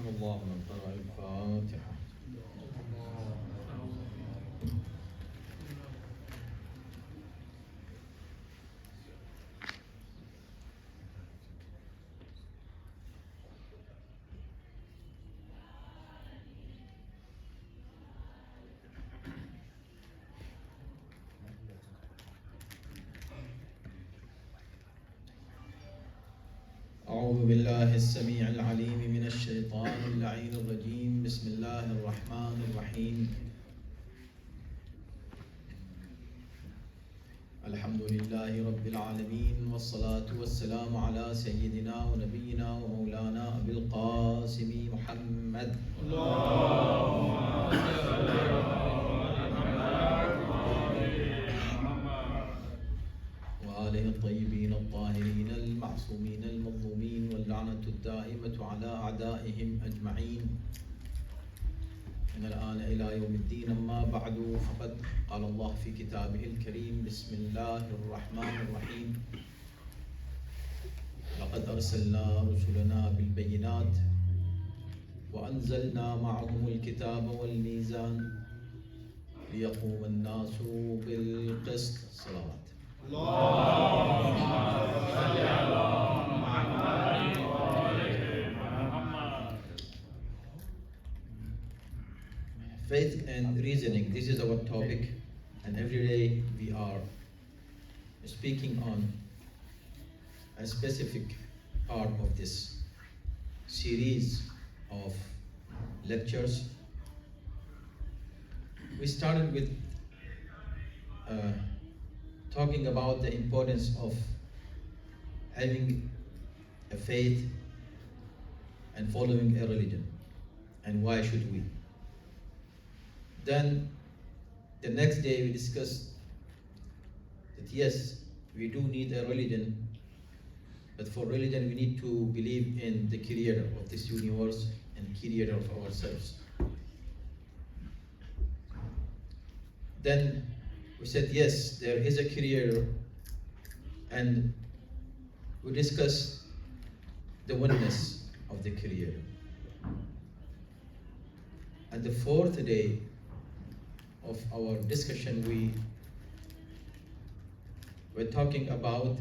رحم الله من قرأ الفاتحة. أعوذ بالله السميع العليم من الشيطان اللعين الرجيم. بسم الله الرحمن الرحيم. الحمد لله رب العالمين، والصلاة والسلام على سيدنا ونبينا ومولانا أبي القاسم محمد وآله الطيبين الطاهرين المعصومين المظلومين، واللعنة الدائمة على أعدائهم أجمعين من الآن إلى يوم الدين. أما بعد، فقد قال الله في كتابه الكريم: بسم الله الرحمن الرحيم. لقد أرسلنا رسلنا بالبينات وأنزلنا معهم الكتاب والميزان ليقوم الناس بالقسط. صلوات اللهم صل على محمد وآل محمد. Faith and reasoning, this is our topic, and every day we are speaking on a specific part of this series of lectures. We started with talking about the importance of having a faith and following a religion, and why should we. Then the next day we discussed that yes, we do need a religion, but for religion we need to believe in the creator of this universe and creator of ourselves. Then we said yes, there is a creator, and we discussed the oneness of the creator. And the fourth day of our discussion, we were talking about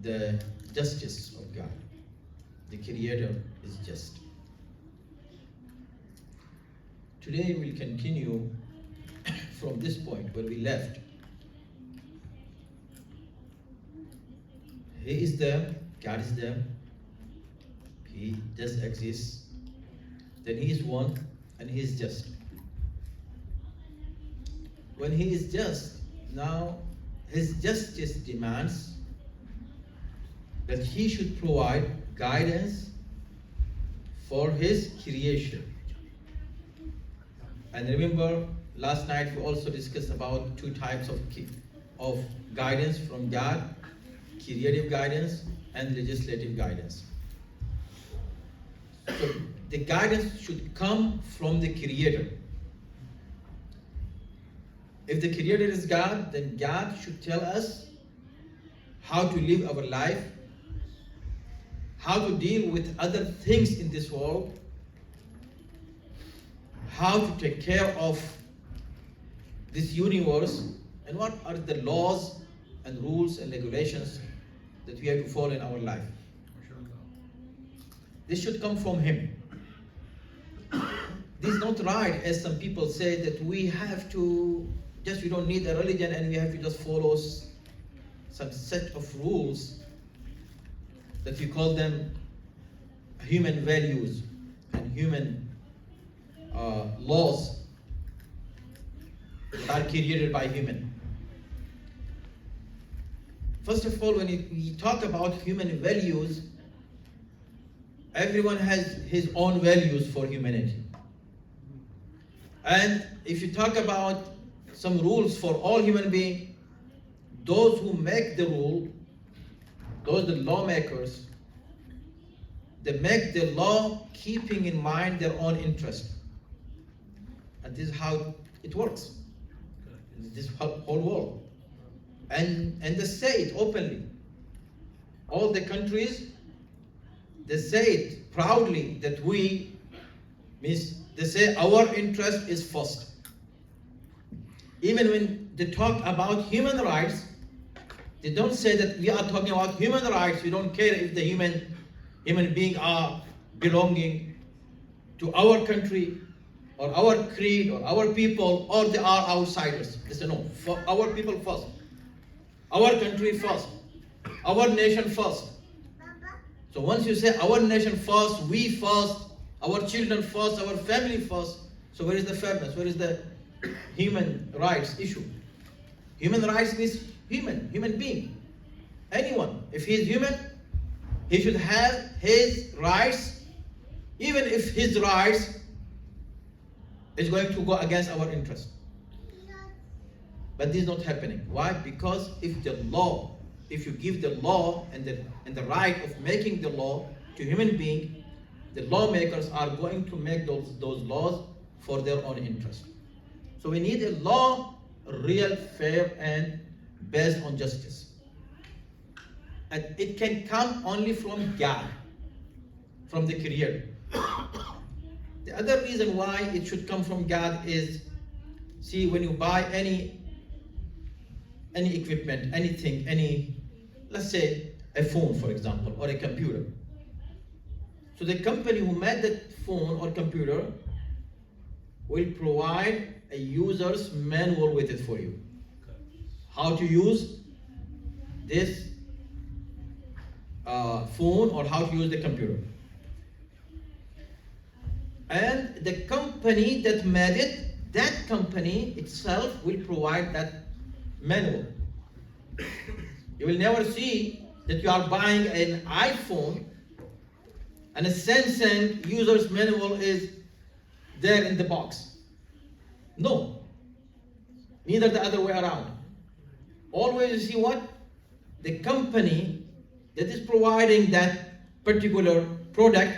the justice of God. The creator is just. Today we'll continue from this point where we left. He is there, God is there, He just exists. Then He is one and He is just. When He is just, now His justice demands that He should provide guidance for His creation. And remember, last night we also discussed about two types of guidance from God: creative guidance and legislative guidance. So the guidance should come from the Creator. If the Creator is God, then God should tell us how to live our life, how to deal with other things in this world, how to take care of this universe, and what are the laws and rules and regulations that we have to follow in our life. This should come from Him. This is not right, as some people say, that we have to we don't need a religion and we have to just follow some set of rules that we call them human values and human laws that are created by human. First of all, when we talk about human values, everyone has his own values for humanity. And if you talk about some rules for all human beings, those who make the rule, those the lawmakers, they make the law keeping in mind their own interest. And this is how it works in this whole world. And they say it openly. All the countries, they say it proudly that we, means they say our interest is first. Even when they talk about human rights, they don't say that we are talking about human rights. We don't care if the human beings are belonging to our country or our creed or our people, or they are outsiders. They say no, for our people first, our country first, our nation first. So once you say our nation first, we first, our children first, our family first, so where is the fairness? Where is the human rights issue? Human rights means human being. Anyone, if he is human, he should have his rights, even if his rights is going to go against our interest. But this is not happening. Why? Because if you give the law and the right of making the law to human being, the lawmakers are going to make those laws for their own interest. So we need a law, real, fair, and based on justice. And it can come only from God, from the Creator. The other reason why it should come from God is, see, when you buy any equipment, anything, let's say a phone, for example, or a computer. So the company who made that phone or computer will provide a user's manual with it for you. How to use this phone or how to use the computer. And the company that made it, that company itself will provide that manual. You will never see that you are buying an iPhone and a Samsung user's manual is there in the box. No. Neither the other way around. Always you see what? The company that is providing that particular product,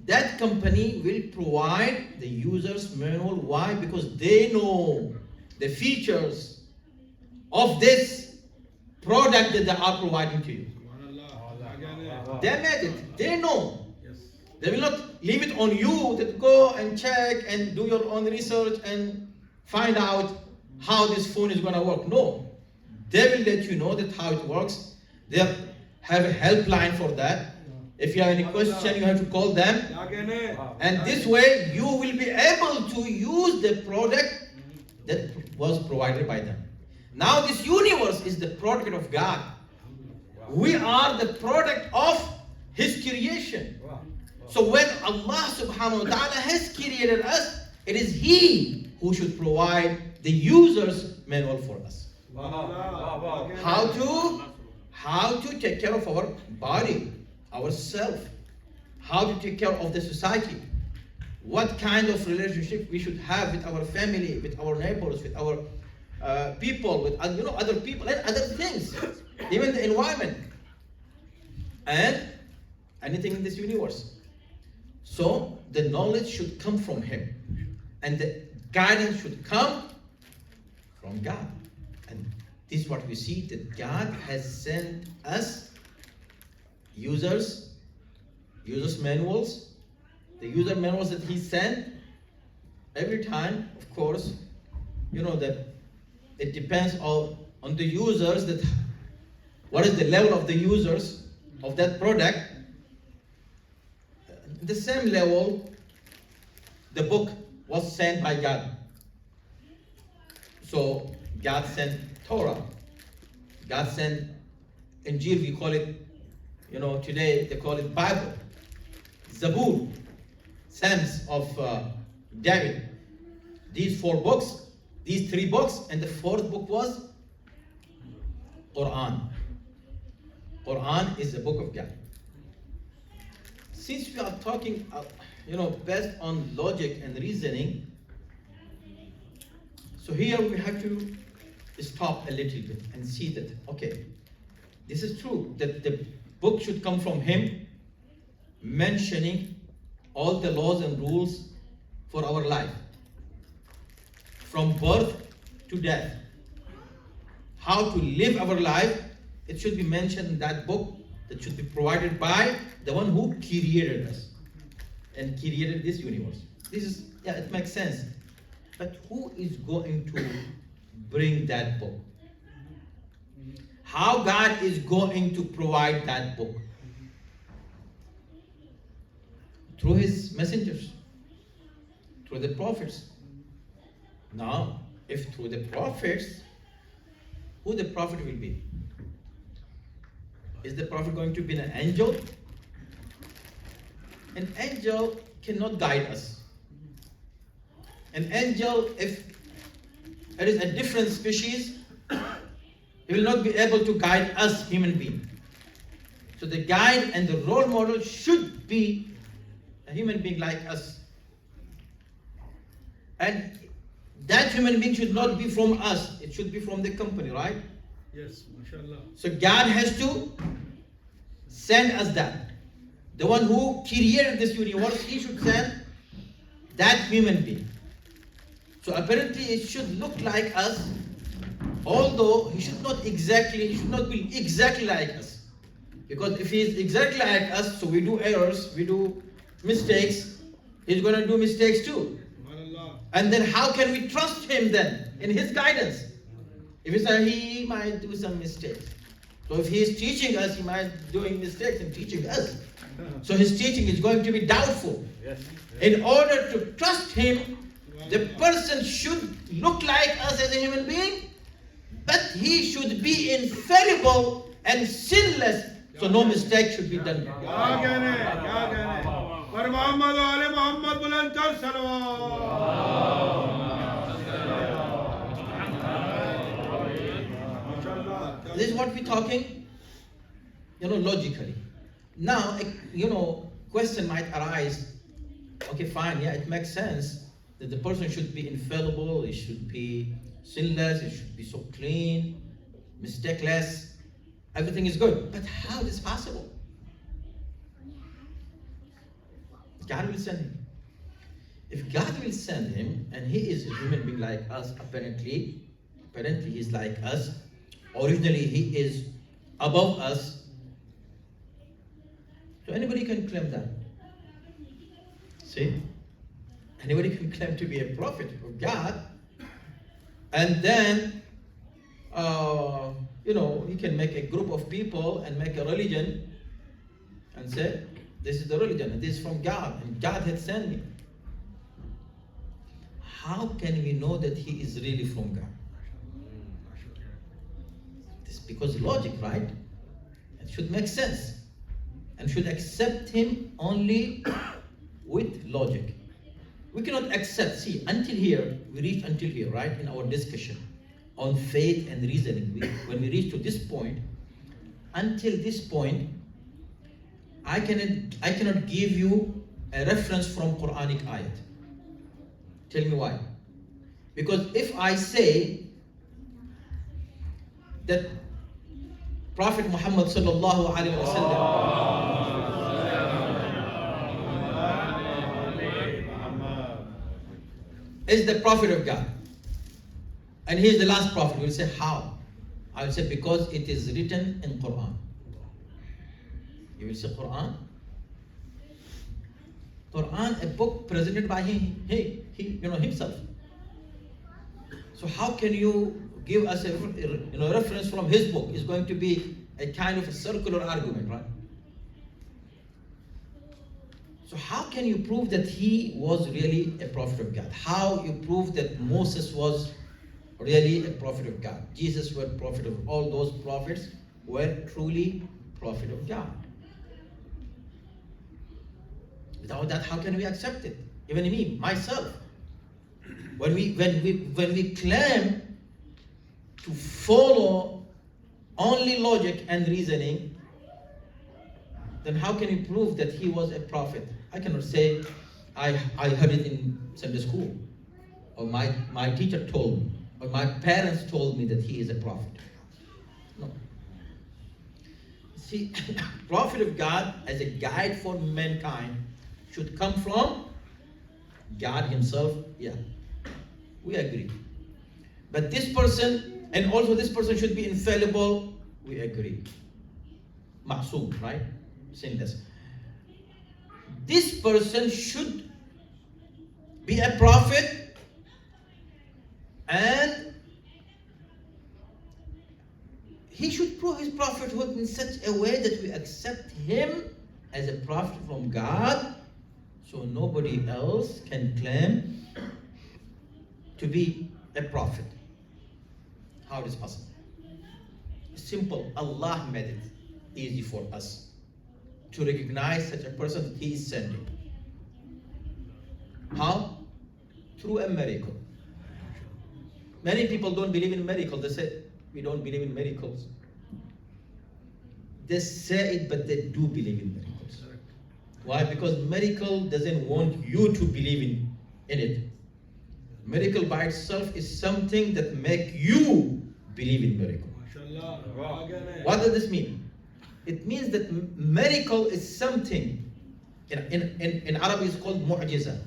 that company will provide the user's manual. Why? Because they know the features of this product that they are providing to you. They made it. They know. They will not leave it on you to go and check and do your own research and find out how this phone is going to work. No. They will let you know that how it works. They have a helpline for that. If you have any question, you have to call them. And this way, you will be able to use the product that was provided by them. Now, this universe is the product of God. We are the product of His creation. So when Allah subhanahu wa ta'ala has created us, it is He who should provide the user's manual for us. How to take care of our body, ourselves, how to take care of the society, what kind of relationship we should have with our family, with our neighbors, with our people, with other people and other things, even the environment, and anything in this universe. So the knowledge should come from Him, and the guidance should come from God. And this is what we see, that God has sent us users manuals. The user manuals that He sent, every time, of course, that it depends on the users, that what is the level of the users of that product. The same level, the book was sent by God. So God sent Torah. God sent Injil, we call it, today they call it Bible. Zabur, Psalms of David. These 4 books, these 3 books, and the 4th book was Quran. Quran is the book of God. Since we are talking, based on logic and reasoning, so here we have to stop a little bit and see that, okay, this is true, that the book should come from Him, mentioning all the laws and rules for our life, from birth to death. How to live our life, it should be mentioned in that book that should be provided by the one who created us and created this universe. This is, yeah, it makes sense. But who is going to bring that book? How God is going to provide that book? Through his messengers, through the prophets. Now, if through the prophets, who the prophet will be? Is the prophet going to be an angel? An angel cannot guide us. An angel, if it is a different species, he will not be able to guide us human beings. So the guide and the role model should be a human being like us. And that human being should not be from us, it should be from the company, right? Yes, mashallah. So God has to send us that. The one who created this universe, he should send that human being. So apparently it should look like us, although he should not be exactly like us. Because if he is exactly like us, so we do errors, we do mistakes, he's going to do mistakes too. And then how can we trust him then in his guidance? If we say he might do some mistakes. So if he is teaching us, he might be doing mistakes and teaching us. So his teaching is going to be doubtful. Yes. In order to trust him, the person should look like us as a human being, but he should be infallible and sinless, so no mistake should be done. This is what we're talking, logically. Now, question might arise. Okay, fine, yeah, it makes sense that the person should be infallible, it should be sinless, it should be so clean, mistakeless, everything is good. But how is this possible? God will send him. If God will send him, and he is a human being like us, apparently he's like us, originally he is above us, so anybody can claim that. See? Anybody can claim to be a prophet of God, and then, he can make a group of people and make a religion and say, this is the religion, and this is from God, and God had sent me. How can we know that he is really from God? This because logic, right? It should make sense, and should accept him only with logic. We cannot accept, until here, we reached until here, right, in our discussion on faith and reasoning. When we reach to this point, until this point, I cannot give you a reference from Quranic ayat. Tell me why. Because if I say that Prophet Muhammad sallallahu alaihi wasallam is the prophet of God, and he is the last prophet, you will say how? I will say because it is written in Quran. You will say Quran, a book presented by him, himself. So how can you give us a reference from his book? It's going to be a kind of a circular argument, right? So how can you prove that he was really a prophet of God? How you prove that Moses was really a prophet of God? Jesus was a prophet of all those prophets were truly prophet of God. Without that, how can we accept it? Even me, myself. When we claim to follow only logic and reasoning, then how can you prove that he was a prophet? I cannot say I heard it in Sunday school, or my teacher told me, or my parents told me that he is a prophet. No. See, prophet of God as a guide for mankind should come from God himself. Yeah, we agree. But this person, and also this person should be infallible, we agree. ma'soom, right? Sinless. This person should be a prophet, and he should prove his prophethood in such a way that we accept him as a prophet from God, so nobody else can claim to be a prophet. How it is possible? Simple. Allah made it easy for us to recognize such a person that he is sending. How? Through a miracle. Many people don't believe in miracles. They say, we don't believe in miracles. They say it, but they do believe in miracles. Why? Because miracle doesn't want you to believe in it. Miracle by itself is something that make you believe in miracle. What does this mean? It means that miracle is something, in Arabic it's called mu'jiza,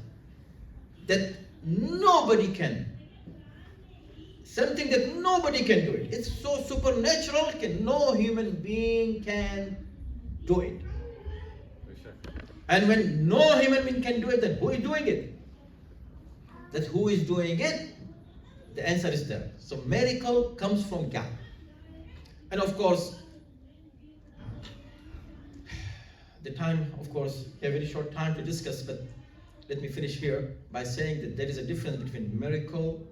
that nobody can. Something that nobody can do it. It's so supernatural, no human being can do it. And when no human being can do it, then who is doing it? That who is doing it? The answer is there. So miracle comes from God. And of course, the time, of course, we have a very short time to discuss, but let me finish here by saying that there is a difference between miracle,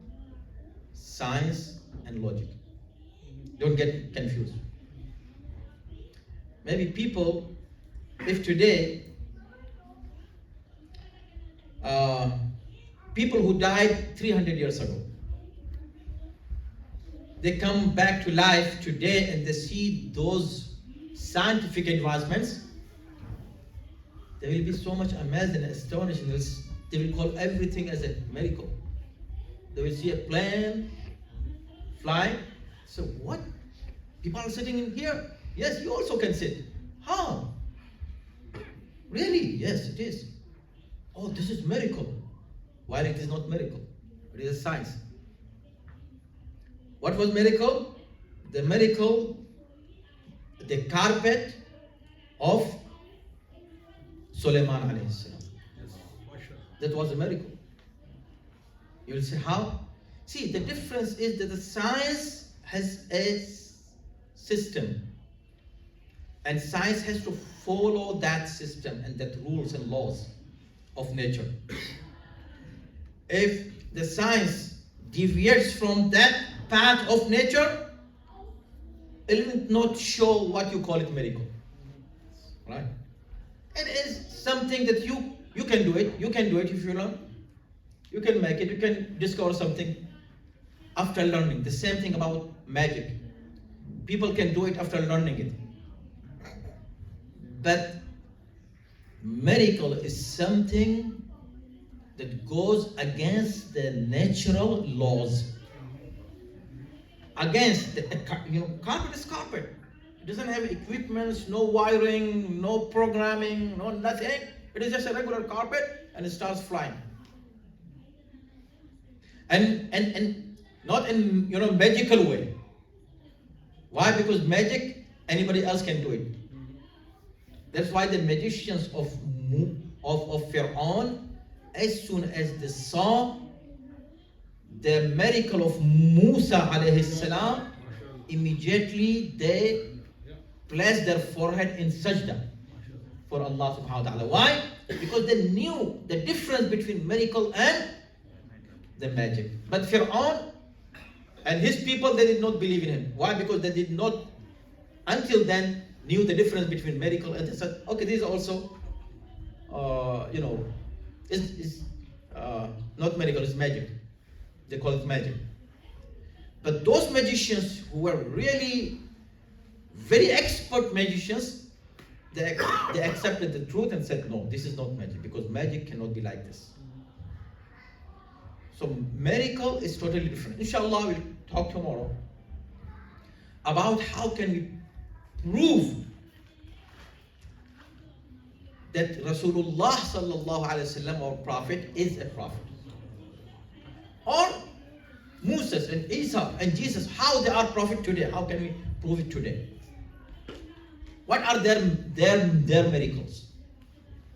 science, and logic. Don't get confused. Maybe people, if today, people who died 300 years ago, they come back to life today and they see those scientific advancements, they will be so much amazed and astonished. They will call everything as a miracle. They will see a plane flying. So what? People are sitting in here? Yes, you also can sit. How? Really? Yes, it is. Oh, this is miracle. While it is not miracle, it is a science. What was miracle? The miracle, the carpet of Sulaiman alayhi salam. That was a miracle. You will say, how? See, the difference is that the science has a system. And science has to follow that system and that rules and laws of nature. If the science deviates from that path of nature, it will not show what you call it miracle. Right? It is something that you can do it. You can do it if you learn. You can make it. You can discover something after learning. The same thing about magic. People can do it after learning it. But miracle is something that goes against the natural laws. Against the carpet is carpet. It doesn't have equipments, no wiring, no programming, no nothing. It is just a regular carpet and it starts flying. And not in magical way. Why? Because magic anybody else can do it. That's why the magicians of Fir'aun, as soon as they saw the miracle of Musa alayhi salam, immediately they placed their forehead in sajda for Allah subhanahu wa ta'ala. Why? Because they knew the difference between miracle and the magic. But Fir'aun and his people, they did not believe in him. Why? Because they did not, until then, knew the difference between miracle and they said, okay, this is also, is not miracle, it's magic. They call it magic. But those magicians who were really very expert magicians, they accepted the truth and said, no, this is not magic, because magic cannot be like this. So miracle is totally different. Inshallah, we'll talk tomorrow about how can we prove that Rasulullah sallallahu alaihi wasallam, our prophet, is a prophet. Or Moses and Isa and Jesus, how they are prophet today. How can we prove it today? What are their miracles?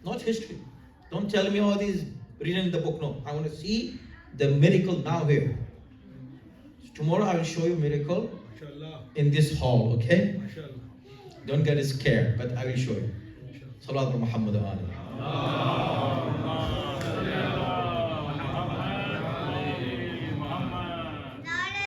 Not history. Don't tell me all these written in the book. No, I want to see the miracle now here. Tomorrow I will show you miracle MashaAllah. in this hall, okay? MashaAllah. Don't get scared, but I will show you. MashaAllah. Salawat Muhammad.